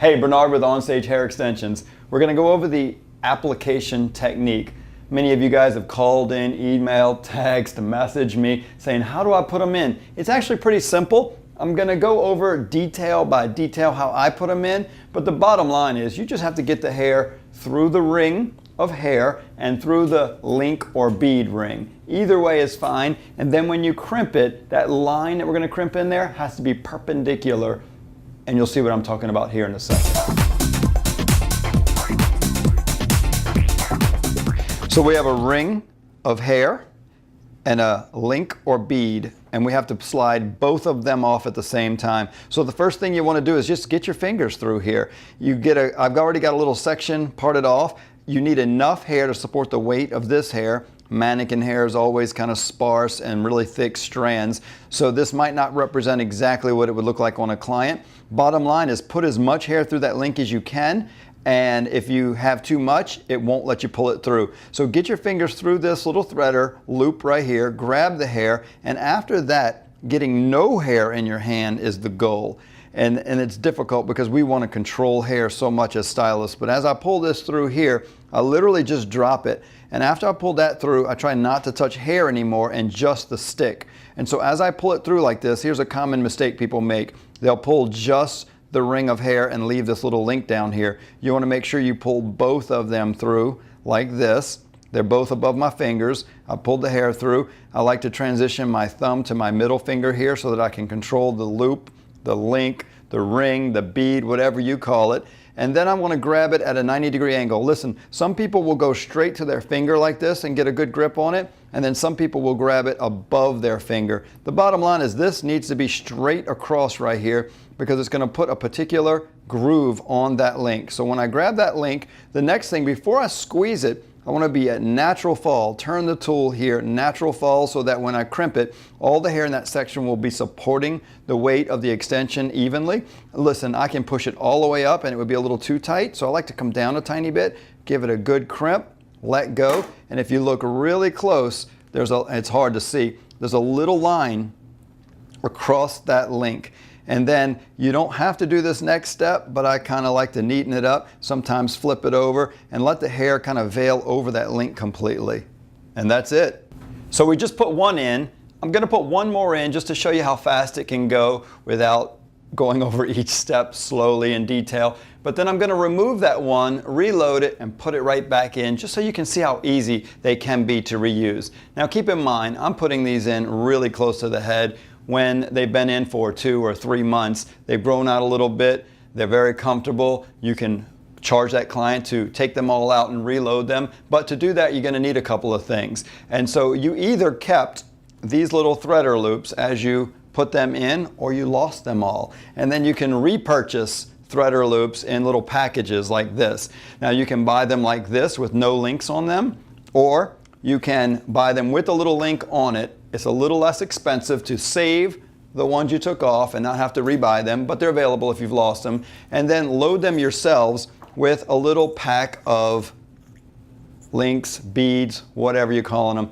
Hey, Bernard with Onstage Hair Extensions. We're going to go over the application technique. Many of you guys have called in, emailed, text, messaged me saying, how do I put them in? It's actually pretty simple. I'm going to go over detail by detail how I put them in, but the bottom line is you just have to get the hair through the ring of hair and through the link or bead ring. Either way is fine, and then when you crimp it, that line that we're going to crimp in there has to be perpendicular, and you'll see what I'm talking about here in a second. So we have a ring of hair and a link or bead, and we have to slide both of them off at the same time. So the first thing you want to do is just get your fingers through here. I've already got a little section parted off. You need enough hair to support the weight of this hair. Mannequin hair is always kind of sparse and really thick strands, so this might not represent exactly what it would look like on a client. Bottom line is put as much hair through that link as you can, and if you have too much, it won't let you pull it through. So get your fingers through this little threader loop right here, grab the hair, and after that, getting no hair in your hand is the goal. And it's difficult because we want to control hair so much as stylists. But as I pull this through here, I literally just drop it. And after I pull that through, I try not to touch hair anymore and just the stick. And so as I pull it through like this, here's a common mistake people make. They'll pull just the ring of hair and leave this little link down here. You want to make sure you pull both of them through like this. They're both above my fingers. I pulled the hair through. I like to transition my thumb to my middle finger here so that I can control the loop, the link, the ring, the bead, whatever you call it. And then I want to grab it at a 90-degree angle. Listen, some people will go straight to their finger like this and get a good grip on it, and then some people will grab it above their finger. The bottom line is this needs to be straight across right here because it's going to put a particular groove on that link. So when I grab that link, the next thing, before I squeeze it, I want to be at natural fall. Turn the tool here, natural fall, so that when I crimp it, all the hair in that section will be supporting the weight of the extension evenly. Listen, I can push it all the way up and it would be a little too tight, so I like to come down a tiny bit, give it a good crimp, let go, and if you look really close, it's hard to see, there's a little line across that link. And then you don't have to do this next step, but I kind of like to neaten it up, sometimes flip it over, and let the hair kind of veil over that link completely. And that's it. So we just put one in. I'm going to put one more in just to show you how fast it can go without going over each step slowly in detail. But then I'm going to remove that one, reload it, and put it right back in just so you can see how easy they can be to reuse. Now keep in mind, I'm putting these in really close to the head. When they've been in for 2 or 3 months, they've grown out a little bit, they're very comfortable. You can charge that client to take them all out and reload them, but to do that you're going to need a couple of things. And so you either kept these little threader loops as you put them in, or you lost them all. And then you can repurchase threader loops in little packages like this. Now you can buy them like this with no links on them, or you can buy them with a little link on it. It's a little less expensive to save the ones you took off and not have to rebuy them, but they're available if you've lost them. And then load them yourselves with a little pack of links, beads, whatever you're calling them.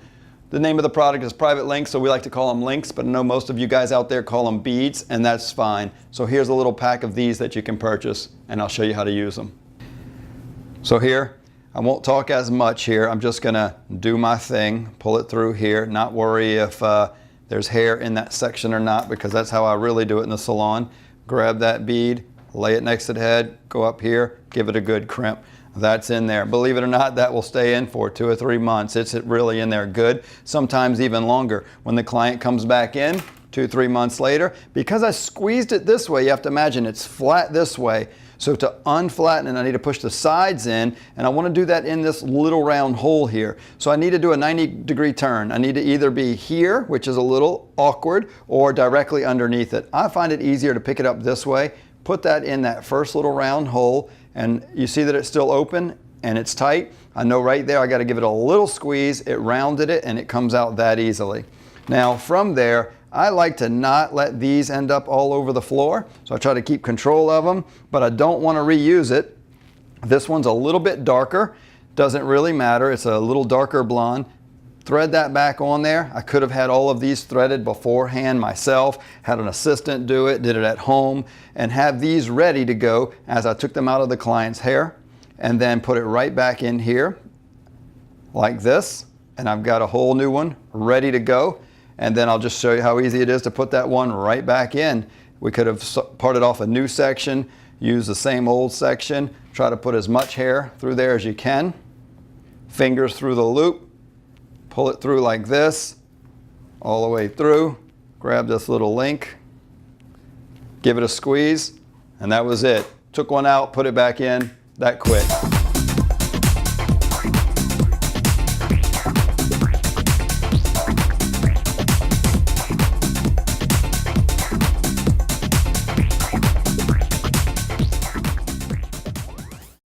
The name of the product is Private Links, so we like to call them links, but I know most of you guys out there call them beads, and that's fine. So here's a little pack of these that you can purchase, and I'll show you how to use them. So here, I won't talk as much here. I'm just going to do my thing, pull it through here, not worry if there's hair in that section or not, because that's how I really do it in the salon. Grab that bead, lay it next to the head, go up here, give it a good crimp. That's in there. Believe it or not, that will stay in for 2 or 3 months. It's really in there good, sometimes even longer. When the client comes back in 2 or 3 months later, because I squeezed it this way, you have to imagine it's flat this way. So to unflatten it, I need to push the sides in, and I want to do that in this little round hole here. So I need to do a 90-degree turn. I need to either be here, which is a little awkward, or directly underneath it. I find it easier to pick it up this way, put that in that first little round hole, and you see that it's still open and it's tight. I know right there I got to give it a little squeeze. It rounded it and it comes out that easily. Now from there, I like to not let these end up all over the floor, so I try to keep control of them, but I don't want to reuse it. This one's a little bit darker, doesn't really matter, it's a little darker blonde. thread that back on there. I could have had all of these threaded beforehand myself, had an assistant do it, did it at home, and have these ready to go as I took them out of the client's hair, and then put it right back in here like this, and I've got a whole new one ready to go. And then I'll just show you how easy it is to put that one right back in. We could have parted off a new section, use the same old section, try to put as much hair through there as you can. Fingers through the loop, pull it through like this, all the way through, grab this little link, give it a squeeze, and that was it. Took one out, put it back in, that quick.